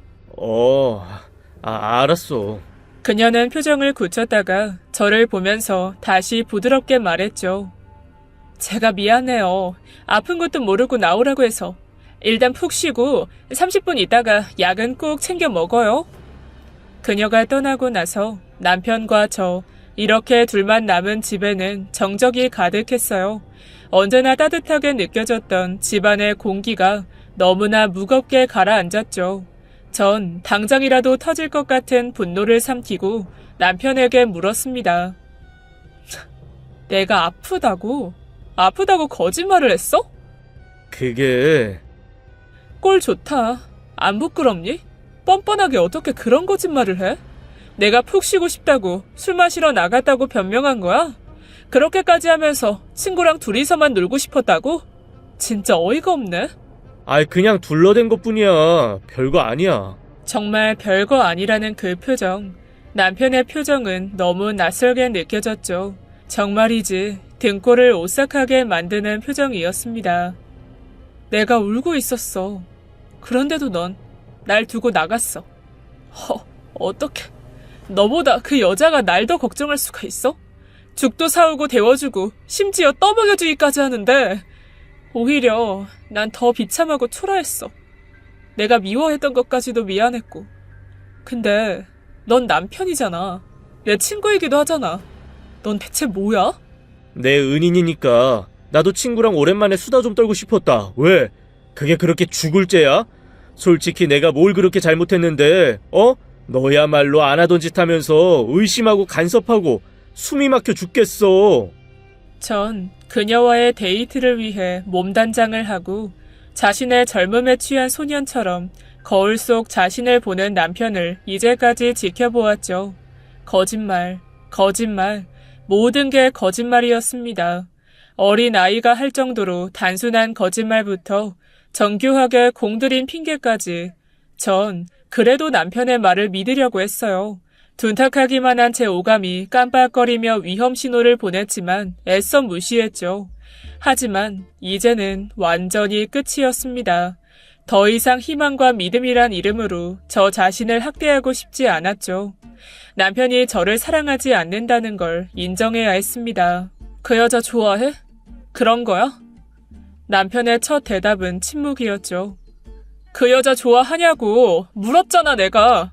알았어. 그녀는 표정을 굳혔다가 저를 보면서 다시 부드럽게 말했죠. 제가 미안해요. 아픈 것도 모르고 나오라고 해서. 일단 푹 쉬고 30분 있다가 약은 꼭 챙겨 먹어요. 그녀가 떠나고 나서 남편과 저 이렇게 둘만 남은 집에는 정적이 가득했어요. 언제나 따뜻하게 느껴졌던 집안의 공기가 너무나 무겁게 가라앉았죠. 전 당장이라도 터질 것 같은 분노를 삼키고 남편에게 물었습니다. 내가 아프다고? 아프다고 거짓말을 했어? 그게... 꼴 좋다. 안 부끄럽니? 뻔뻔하게 어떻게 그런 거짓말을 해? 내가 푹 쉬고 싶다고 술 마시러 나갔다고 변명한 거야? 그렇게까지 하면서 친구랑 둘이서만 놀고 싶었다고? 진짜 어이가 없네. 그냥 둘러댄 것뿐이야. 별거 아니야. 정말 별거 아니라는 그 표정. 남편의 표정은 너무 낯설게 느껴졌죠. 정말이지 등골을 오싹하게 만드는 표정이었습니다. 내가 울고 있었어. 그런데도 넌 날 두고 나갔어. 어떡해. 너보다 그 여자가 날 더 걱정할 수가 있어? 죽도 사오고 데워주고 심지어 떠먹여주기까지 하는데 오히려 난 더 비참하고 초라했어. 내가 미워했던 것까지도 미안했고. 근데 넌 남편이잖아. 내 친구이기도 하잖아. 넌 대체 뭐야? 내 은인이니까 나도 친구랑 오랜만에 수다 좀 떨고 싶었다. 왜? 그게 그렇게 죽을 죄야? 솔직히 내가 뭘 그렇게 잘못했는데, 너야말로 안 하던 짓 하면서 의심하고 간섭하고 숨이 막혀 죽겠어. 전 그녀와의 데이트를 위해 몸단장을 하고 자신의 젊음에 취한 소년처럼 거울 속 자신을 보는 남편을 이제까지 지켜보았죠. 거짓말, 거짓말, 모든 게 거짓말이었습니다. 어린 아이가 할 정도로 단순한 거짓말부터 정교하게 공들인 핑계까지 전 그래도 남편의 말을 믿으려고 했어요. 둔탁하기만 한 제 오감이 깜빡거리며 위험 신호를 보냈지만 애써 무시했죠. 하지만 이제는 완전히 끝이었습니다. 더 이상 희망과 믿음이란 이름으로 저 자신을 학대하고 싶지 않았죠. 남편이 저를 사랑하지 않는다는 걸 인정해야 했습니다. 그 여자 좋아해? 그런 거야? 남편의 첫 대답은 침묵이었죠. 그 여자 좋아하냐고 물었잖아, 내가.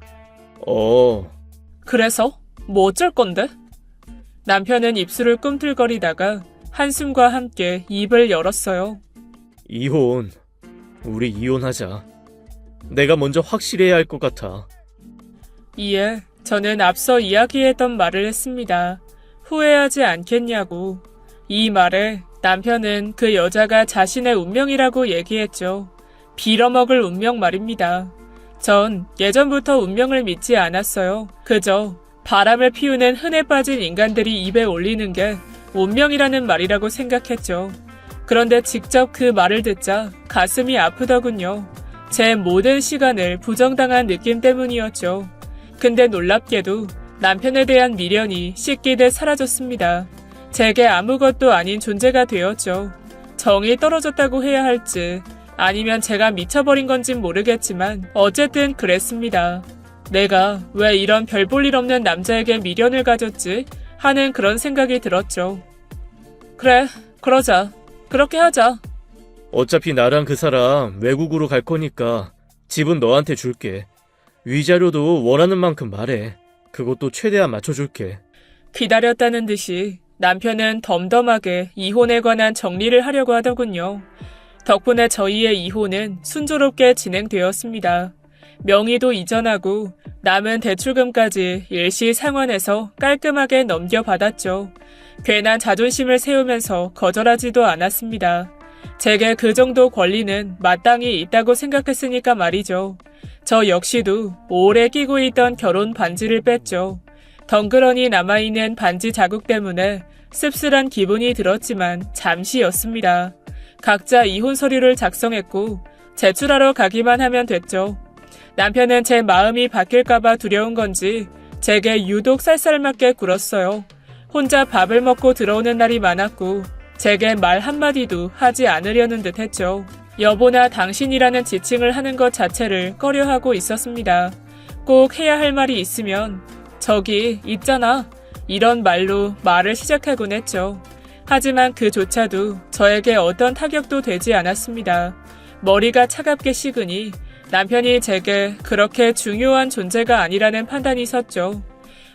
그래서? 뭐 어쩔 건데? 남편은 입술을 꿈틀거리다가 한숨과 함께 입을 열었어요. 이혼. 우리 이혼하자. 내가 먼저 확실해야 할 것 같아. 이에 저는 앞서 이야기했던 말을 했습니다. 후회하지 않겠냐고. 이 말에 남편은 그 여자가 자신의 운명이라고 얘기했죠. 빌어먹을 운명 말입니다. 전 예전부터 운명을 믿지 않았어요. 그저 바람을 피우는 흔해 빠진 인간들이 입에 올리는 게 운명이라는 말이라고 생각했죠. 그런데 직접 그 말을 듣자 가슴이 아프더군요. 제 모든 시간을 부정당한 느낌 때문이었죠. 근데 놀랍게도 남편에 대한 미련이 씻기듯 사라졌습니다. 제게 아무것도 아닌 존재가 되었죠. 정이 떨어졌다고 해야 할지 아니면 제가 미쳐버린 건진 모르겠지만 어쨌든 그랬습니다. 내가 왜 이런 별 볼 일 없는 남자에게 미련을 가졌지 하는 그런 생각이 들었죠. 그래, 그러자. 그렇게 하자. 어차피 나랑 그 사람 외국으로 갈 거니까 집은 너한테 줄게. 위자료도 원하는 만큼 말해. 그것도 최대한 맞춰줄게. 기다렸다는 듯이 남편은 덤덤하게 이혼에 관한 정리를 하려고 하더군요. 덕분에 저희의 이혼은 순조롭게 진행되었습니다. 명의도 이전하고 남은 대출금까지 일시 상환해서 깔끔하게 넘겨받았죠. 괜한 자존심을 세우면서 거절하지도 않았습니다. 제게 그 정도 권리는 마땅히 있다고 생각했으니까 말이죠. 저 역시도 오래 끼고 있던 결혼 반지를 뺐죠. 덩그러니 남아있는 반지 자국 때문에 씁쓸한 기분이 들었지만 잠시였습니다. 각자 이혼 서류를 작성했고 제출하러 가기만 하면 됐죠. 남편은 제 마음이 바뀔까봐 두려운 건지 제게 유독 쌀쌀맞게 굴었어요. 혼자 밥을 먹고 들어오는 날이 많았고 제게 말 한마디도 하지 않으려는 듯 했죠. 여보나 당신이라는 지칭을 하는 것 자체를 꺼려하고 있었습니다. 꼭 해야 할 말이 있으면 저기 있잖아 이런 말로 말을 시작하곤 했죠. 하지만 그조차도 저에게 어떤 타격도 되지 않았습니다. 머리가 차갑게 식으니 남편이 제게 그렇게 중요한 존재가 아니라는 판단이 섰죠.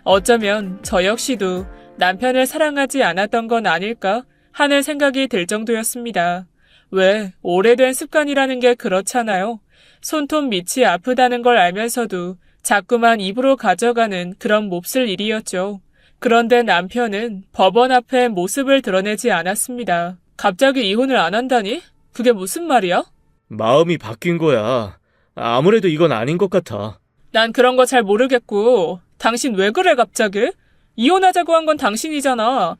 어쩌면 저 역시도 남편을 사랑하지 않았던 건 아닐까 하는 생각이 들 정도였습니다. 왜 오래된 습관이라는 게 그렇잖아요. 손톱 밑이 아프다는 걸 알면서도 자꾸만 입으로 가져가는 그런 몹쓸 일이었죠. 그런데 남편은 법원 앞에 모습을 드러내지 않았습니다. 갑자기 이혼을 안 한다니? 그게 무슨 말이야? 마음이 바뀐 거야. 아무래도 이건 아닌 것 같아. 난 그런 거 잘 모르겠고 당신 왜 그래 갑자기? 이혼하자고 한 건 당신이잖아.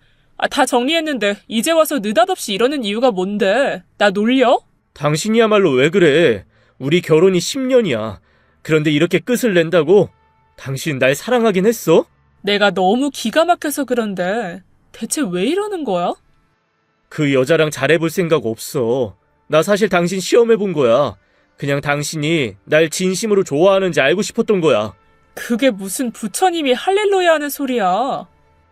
다 정리했는데 이제 와서 느닷없이 이러는 이유가 뭔데? 나 놀려? 당신이야말로 왜 그래? 우리 결혼이 10년이야. 그런데 이렇게 끝을 낸다고? 당신 날 사랑하긴 했어? 내가 너무 기가 막혀서 그런데 대체 왜 이러는 거야? 그 여자랑 잘해볼 생각 없어. 나 사실 당신 시험해본 거야. 그냥 당신이 날 진심으로 좋아하는지 알고 싶었던 거야. 그게 무슨 부처님이 할렐루야 하는 소리야.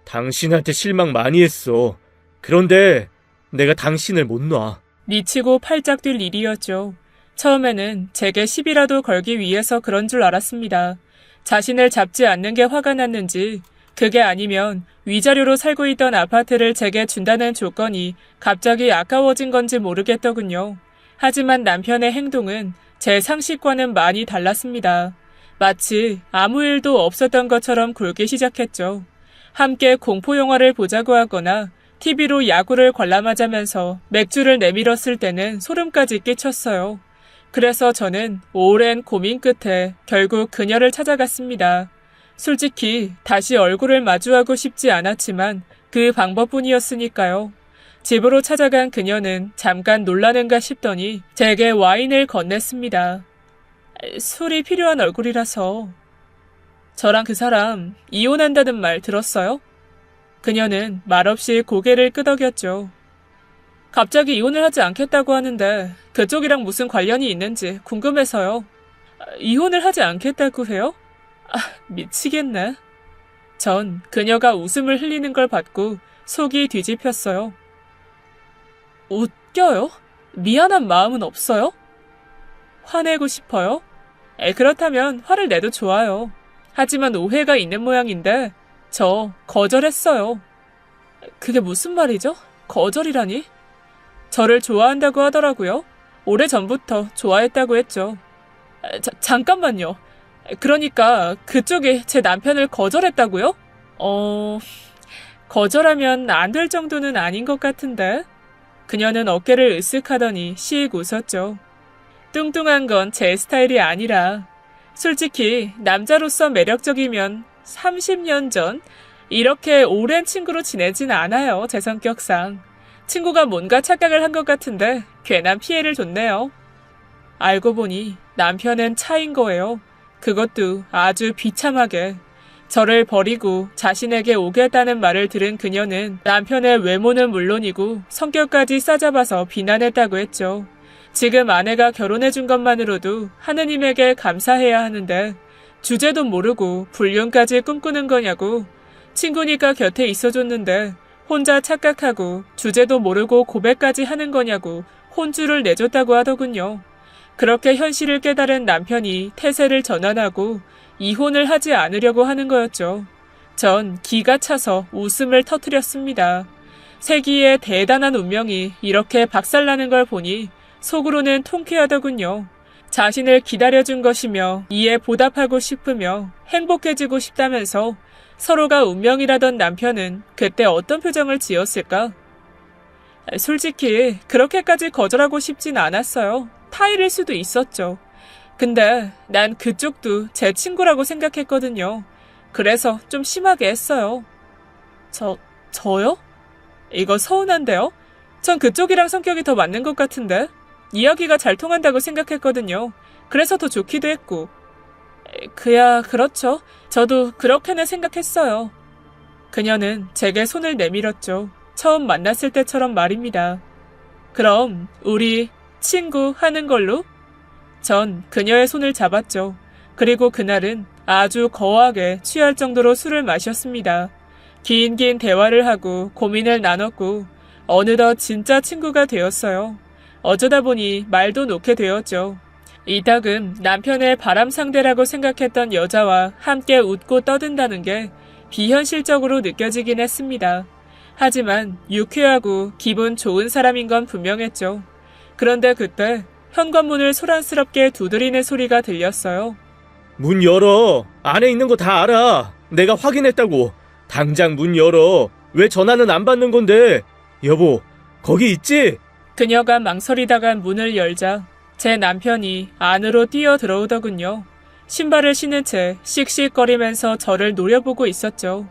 당신한테 실망 많이 했어. 그런데 내가 당신을 못 놔. 미치고 팔짝 뛸 일이었죠. 처음에는 제게 시비라도 걸기 위해서 그런 줄 알았습니다. 자신을 잡지 않는 게 화가 났는지 그게 아니면 위자료로 살고 있던 아파트를 제게 준다는 조건이 갑자기 아까워진 건지 모르겠더군요. 하지만 남편의 행동은 제 상식과는 많이 달랐습니다. 마치 아무 일도 없었던 것처럼 굴기 시작했죠. 함께 공포영화를 보자고 하거나 TV로 야구를 관람하자면서 맥주를 내밀었을 때는 소름까지 끼쳤어요. 그래서 저는 오랜 고민 끝에 결국 그녀를 찾아갔습니다. 솔직히 다시 얼굴을 마주하고 싶지 않았지만 그 방법뿐이었으니까요. 집으로 찾아간 그녀는 잠깐 놀라는가 싶더니 제게 와인을 건넸습니다. 술이 필요한 얼굴이라서. 저랑 그 사람 이혼한다는 말 들었어요? 그녀는 말없이 고개를 끄덕였죠. 갑자기 이혼을 하지 않겠다고 하는데 그쪽이랑 무슨 관련이 있는지 궁금해서요. 이혼을 하지 않겠다고 해요? 미치겠네. 전 그녀가 웃음을 흘리는 걸 받고 속이 뒤집혔어요. 웃겨요? 미안한 마음은 없어요? 화내고 싶어요? 그렇다면 화를 내도 좋아요. 하지만 오해가 있는 모양인데 저 거절했어요. 그게 무슨 말이죠? 거절이라니? 저를 좋아한다고 하더라고요. 오래전부터 좋아했다고 했죠. 잠깐만요. 그러니까 그쪽이 제 남편을 거절했다고요? 거절하면 안 될 정도는 아닌 것 같은데. 그녀는 어깨를 으쓱하더니 씩 웃었죠. 뚱뚱한 건 제 스타일이 아니라 솔직히 남자로서 매력적이면 30년 전 이렇게 오랜 친구로 지내진 않아요. 제 성격상. 친구가 뭔가 착각을 한 것 같은데 괜한 피해를 줬네요. 알고 보니 남편은 차인 거예요. 그것도 아주 비참하게. 저를 버리고 자신에게 오겠다는 말을 들은 그녀는 남편의 외모는 물론이고 성격까지 싸잡아서 비난했다고 했죠. 지금 아내가 결혼해준 것만으로도 하느님에게 감사해야 하는데 주제도 모르고 불륜까지 꿈꾸는 거냐고. 친구니까 곁에 있어줬는데 혼자 착각하고 주제도 모르고 고백까지 하는 거냐고 혼주를 내줬다고 하더군요. 그렇게 현실을 깨달은 남편이 태세를 전환하고 이혼을 하지 않으려고 하는 거였죠. 전 기가 차서 웃음을 터뜨렸습니다. 세기의 대단한 운명이 이렇게 박살나는 걸 보니 속으로는 통쾌하더군요. 자신을 기다려준 것이며 이에 보답하고 싶으며 행복해지고 싶다면서 서로가 운명이라던 남편은 그때 어떤 표정을 지었을까? 솔직히 그렇게까지 거절하고 싶진 않았어요. 타일일 수도 있었죠. 근데 난 그쪽도 제 친구라고 생각했거든요. 그래서 좀 심하게 했어요. 저요? 이거 서운한데요? 전 그쪽이랑 성격이 더 맞는 것 같은데? 이야기가 잘 통한다고 생각했거든요. 그래서 더 좋기도 했고. 그야 그렇죠. 저도 그렇게는 생각했어요. 그녀는 제게 손을 내밀었죠. 처음 만났을 때처럼 말입니다. 그럼 우리 친구 하는 걸로? 전 그녀의 손을 잡았죠. 그리고 그날은 아주 거하게 취할 정도로 술을 마셨습니다. 긴 대화를 하고 고민을 나눴고 어느덧 진짜 친구가 되었어요. 어쩌다 보니 말도 놓게 되었죠. 이따금 남편의 바람 상대라고 생각했던 여자와 함께 웃고 떠든다는 게 비현실적으로 느껴지긴 했습니다. 하지만 유쾌하고 기분 좋은 사람인 건 분명했죠. 그런데 그때 현관문을 소란스럽게 두드리는 소리가 들렸어요. 문 열어. 안에 있는 거 다 알아. 내가 확인했다고. 당장 문 열어. 왜 전화는 안 받는 건데? 여보, 거기 있지? 그녀가 망설이다가 문을 열자 제 남편이 안으로 뛰어 들어오더군요. 신발을 신은 채 씩씩거리면서 저를 노려보고 있었죠.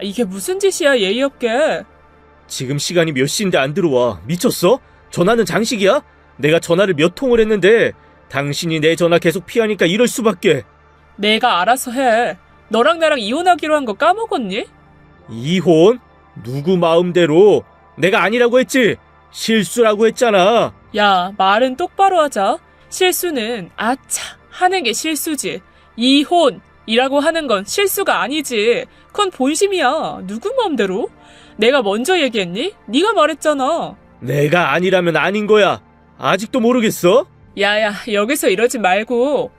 이게 무슨 짓이야, 예의 없게. 지금 시간이 몇 시인데 안 들어와. 미쳤어? 전화는 장식이야? 내가 전화를 몇 통을 했는데 당신이 내 전화 계속 피하니까 이럴 수밖에. 내가 알아서 해. 너랑 나랑 이혼하기로 한 거 까먹었니? 이혼? 누구 마음대로? 내가 아니라고 했지? 실수라고 했잖아. 야, 말은 똑바로 하자. 실수는 아차 하는 게 실수지. 이혼이라고 하는 건 실수가 아니지. 그건 본심이야. 누구 마음대로? 내가 먼저 얘기했니? 네가 말했잖아. 내가 아니라면 아닌 거야. 아직도 모르겠어? 야야, 여기서 이러지 말고.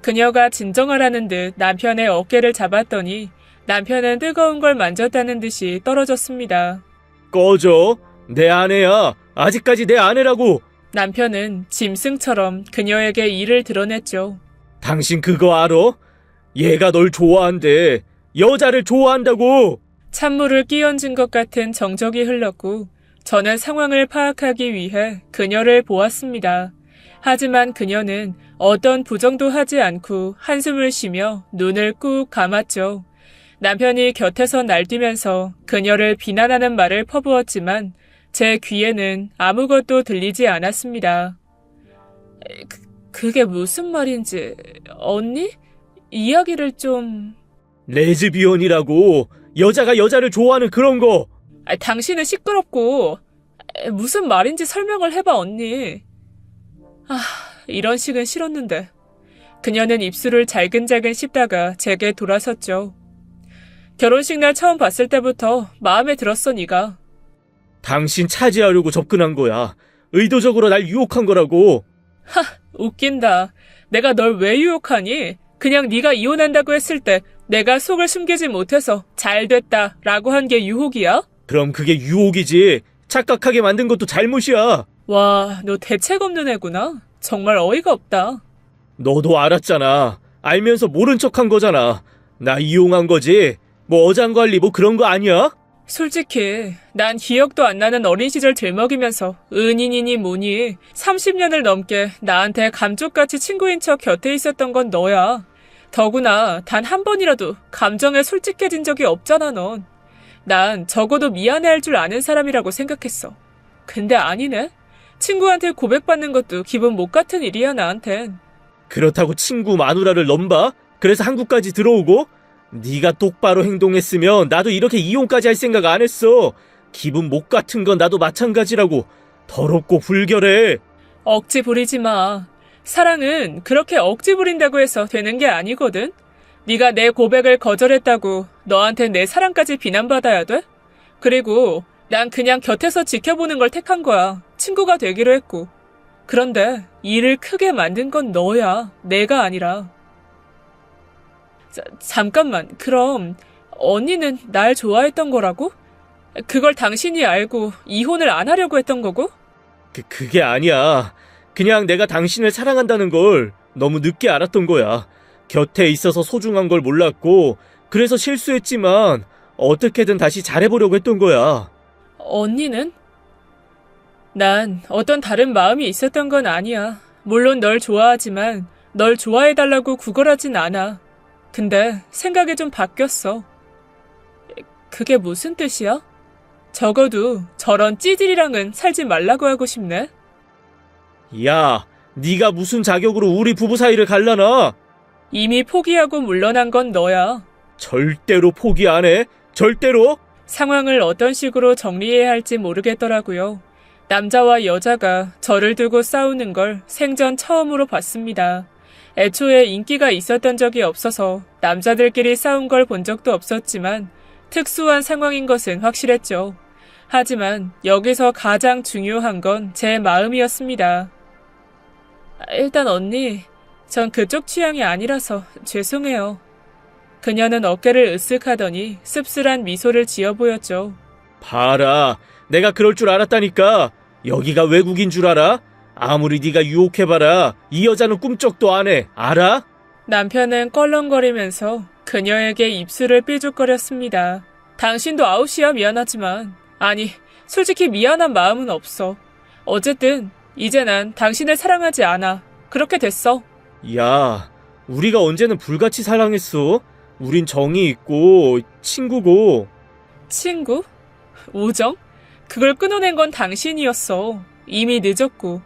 그녀가 진정하라는 듯 남편의 어깨를 잡았더니 남편은 뜨거운 걸 만졌다는 듯이 떨어졌습니다. 꺼져. 내 아내야. 아직까지 내 아내라고. 남편은 짐승처럼 그녀에게 이를 드러냈죠. 당신 그거 알아? 얘가 널 좋아한대. 여자를 좋아한다고. 찬물을 끼얹은 것 같은 정적이 흘렀고 저는 상황을 파악하기 위해 그녀를 보았습니다. 하지만 그녀는 어떤 부정도 하지 않고 한숨을 쉬며 눈을 꾹 감았죠. 남편이 곁에서 날뛰면서 그녀를 비난하는 말을 퍼부었지만 제 귀에는 아무것도 들리지 않았습니다. 그게 무슨 말인지 언니? 이야기를 좀... 레즈비언이라고. 여자가 여자를 좋아하는 그런 거. 당신은 시끄럽고 무슨 말인지 설명을 해봐 언니. 이런 식은 싫었는데. 그녀는 입술을 잘근잘근 씹다가 제게 돌아섰죠. 결혼식 날 처음 봤을 때부터 마음에 들었어 네가. 당신 차지하려고 접근한 거야. 의도적으로 날 유혹한 거라고. 웃긴다. 내가 널 왜 유혹하니? 그냥 네가 이혼한다고 했을 때 내가 속을 숨기지 못해서 잘됐다 라고 한 게 유혹이야? 그럼 그게 유혹이지. 착각하게 만든 것도 잘못이야. 와, 너 대책 없는 애구나. 정말 어이가 없다. 너도 알았잖아. 알면서 모른 척한 거잖아. 나 이용한 거지. 뭐 어장관리 뭐 그런 거 아니야? 솔직히 난 기억도 안 나는 어린 시절 들먹이면서 은인이니 뭐니 30년을 넘게 나한테 감쪽같이 친구인 척 곁에 있었던 건 너야. 더구나 단 한 번이라도 감정에 솔직해진 적이 없잖아 넌. 난 적어도 미안해할 줄 아는 사람이라고 생각했어. 근데 아니네. 친구한테 고백받는 것도 기분 못 같은 일이야 나한텐. 그렇다고 친구 마누라를 넘봐? 그래서 한국까지 들어오고? 네가 똑바로 행동했으면 나도 이렇게 이혼까지 할 생각 안 했어. 기분 못 같은 건 나도 마찬가지라고. 더럽고 불결해. 억지 부리지 마. 사랑은 그렇게 억지 부린다고 해서 되는 게 아니거든. 네가 내 고백을 거절했다고 너한테 내 사랑까지 비난받아야 돼? 그리고 난 그냥 곁에서 지켜보는 걸 택한 거야. 친구가 되기로 했고. 그런데 일을 크게 만든 건 너야. 내가 아니라. 잠깐만. 그럼 언니는 날 좋아했던 거라고? 그걸 당신이 알고 이혼을 안 하려고 했던 거고? 그게 아니야. 그냥 내가 당신을 사랑한다는 걸 너무 늦게 알았던 거야. 곁에 있어서 소중한 걸 몰랐고 그래서 실수했지만 어떻게든 다시 잘해보려고 했던 거야. 언니는? 난 어떤 다른 마음이 있었던 건 아니야. 물론 널 좋아하지만 널 좋아해달라고 구걸하진 않아. 근데 생각이 좀 바뀌었어. 그게 무슨 뜻이야? 적어도 저런 찌질이랑은 살지 말라고 하고 싶네. 야, 네가 무슨 자격으로 우리 부부 사이를 갈라놔? 이미 포기하고 물러난 건 너야. 절대로 포기 안 해. 절대로. 상황을 어떤 식으로 정리해야 할지 모르겠더라고요. 남자와 여자가 저를 두고 싸우는 걸 생전 처음으로 봤습니다. 애초에 인기가 있었던 적이 없어서 남자들끼리 싸운 걸 본 적도 없었지만 특수한 상황인 것은 확실했죠. 하지만 여기서 가장 중요한 건 제 마음이었습니다. 일단 언니, 전 그쪽 취향이 아니라서 죄송해요. 그녀는 어깨를 으쓱하더니 씁쓸한 미소를 지어 보였죠. 봐라. 내가 그럴 줄 알았다니까. 여기가 외국인 줄 알아? 아무리 네가 유혹해봐라. 이 여자는 꿈쩍도 안 해. 알아? 남편은 껄렁거리면서 그녀에게 입술을 삐죽거렸습니다. 당신도 아웃이야 미안하지만. 아니, 솔직히 미안한 마음은 없어. 어쨌든 이제 난 당신을 사랑하지 않아. 그렇게 됐어. 야, 우리가 언제는 불같이 사랑했어? 우린 정이 있고 친구고. 친구? 우정? 그걸 끊어낸 건 당신이었어. 이미 늦었고.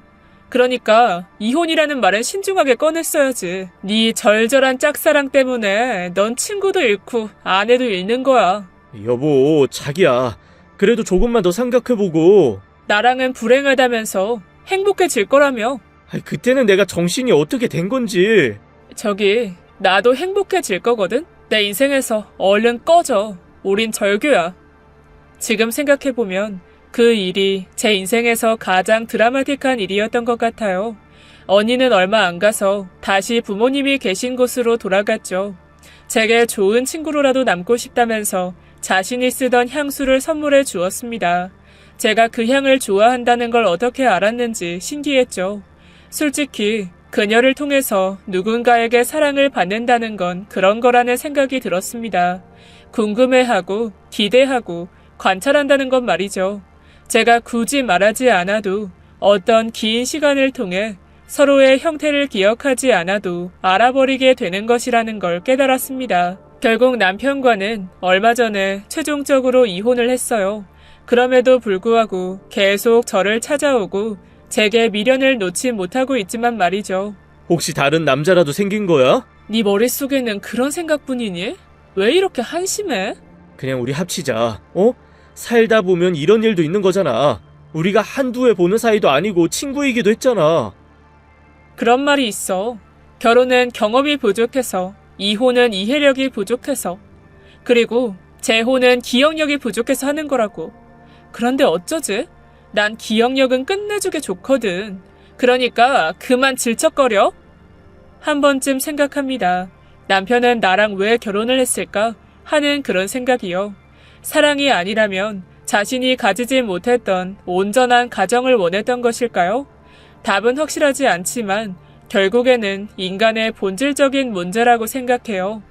그러니까 이혼이라는 말은 신중하게 꺼냈어야지. 네 절절한 짝사랑 때문에 넌 친구도 잃고 아내도 잃는 거야. 여보, 자기야. 그래도 조금만 더 생각해보고. 나랑은 불행하다면서 행복해질 거라며. 그때는 내가 정신이 어떻게 된 건지. 저기, 나도 행복해질 거거든? 내 인생에서 얼른 꺼져. 우린 절교야. 지금 생각해보면 그 일이 제 인생에서 가장 드라마틱한 일이었던 것 같아요. 언니는 얼마 안 가서 다시 부모님이 계신 곳으로 돌아갔죠. 제게 좋은 친구로라도 남고 싶다면서 자신이 쓰던 향수를 선물해 주었습니다. 제가 그 향을 좋아한다는 걸 어떻게 알았는지 신기했죠. 솔직히 그녀를 통해서 누군가에게 사랑을 받는다는 건 그런 거라는 생각이 들었습니다. 궁금해하고 기대하고 관찰한다는 건 말이죠. 제가 굳이 말하지 않아도 어떤 긴 시간을 통해 서로의 형태를 기억하지 않아도 알아버리게 되는 것이라는 걸 깨달았습니다. 결국 남편과는 얼마 전에 최종적으로 이혼을 했어요. 그럼에도 불구하고 계속 저를 찾아오고 제게 미련을 놓지 못하고 있지만 말이죠. 혹시 다른 남자라도 생긴 거야? 네 머릿속에는 그런 생각뿐이니? 왜 이렇게 한심해? 그냥 우리 합치자. 살다 보면 이런 일도 있는 거잖아. 우리가 한두 해 보는 사이도 아니고 친구이기도 했잖아. 그런 말이 있어. 결혼은 경험이 부족해서, 이혼은 이해력이 부족해서, 그리고 재혼은 기억력이 부족해서 하는 거라고. 그런데 어쩌지? 난 기억력은 끝내주게 좋거든. 그러니까 그만 질척거려? 한 번쯤 생각합니다. 남편은 나랑 왜 결혼을 했을까 하는 그런 생각이요. 사랑이 아니라면 자신이 가지지 못했던 온전한 가정을 원했던 것일까요? 답은 확실하지 않지만 결국에는 인간의 본질적인 문제라고 생각해요.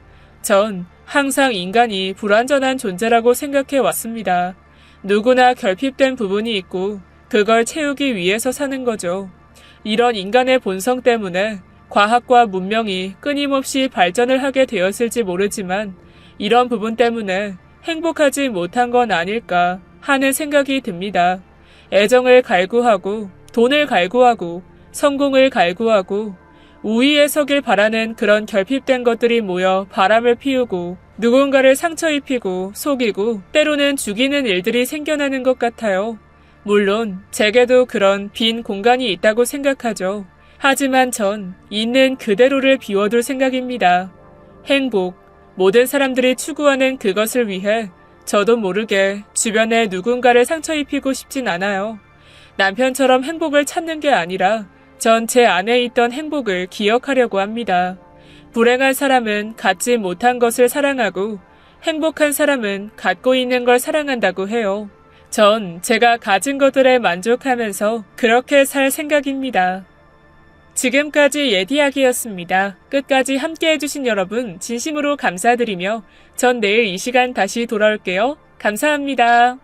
전 항상 인간이 불완전한 존재라고 생각해 왔습니다. 누구나 결핍된 부분이 있고 그걸 채우기 위해서 사는 거죠. 이런 인간의 본성 때문에 과학과 문명이 끊임없이 발전을 하게 되었을지 모르지만 이런 부분 때문에 행복하지 못한 건 아닐까 하는 생각이 듭니다. 애정을 갈구하고 돈을 갈구하고 성공을 갈구하고 우위에 서길 바라는 그런 결핍된 것들이 모여 바람을 피우고 누군가를 상처 입히고 속이고 때로는 죽이는 일들이 생겨나는 것 같아요. 물론 제게도 그런 빈 공간이 있다고 생각하죠. 하지만 전 있는 그대로를 비워둘 생각입니다. 행복, 모든 사람들이 추구하는 그것을 위해 저도 모르게 주변에 누군가를 상처 입히고 싶진 않아요. 남편처럼 행복을 찾는 게 아니라 전 제 안에 있던 행복을 기억하려고 합니다. 불행한 사람은 갖지 못한 것을 사랑하고 행복한 사람은 갖고 있는 걸 사랑한다고 해요. 전 제가 가진 것들에 만족하면서 그렇게 살 생각입니다. 지금까지 예디하기였습니다. 끝까지 함께 해주신 여러분 진심으로 감사드리며 전 내일 이 시간 다시 돌아올게요. 감사합니다.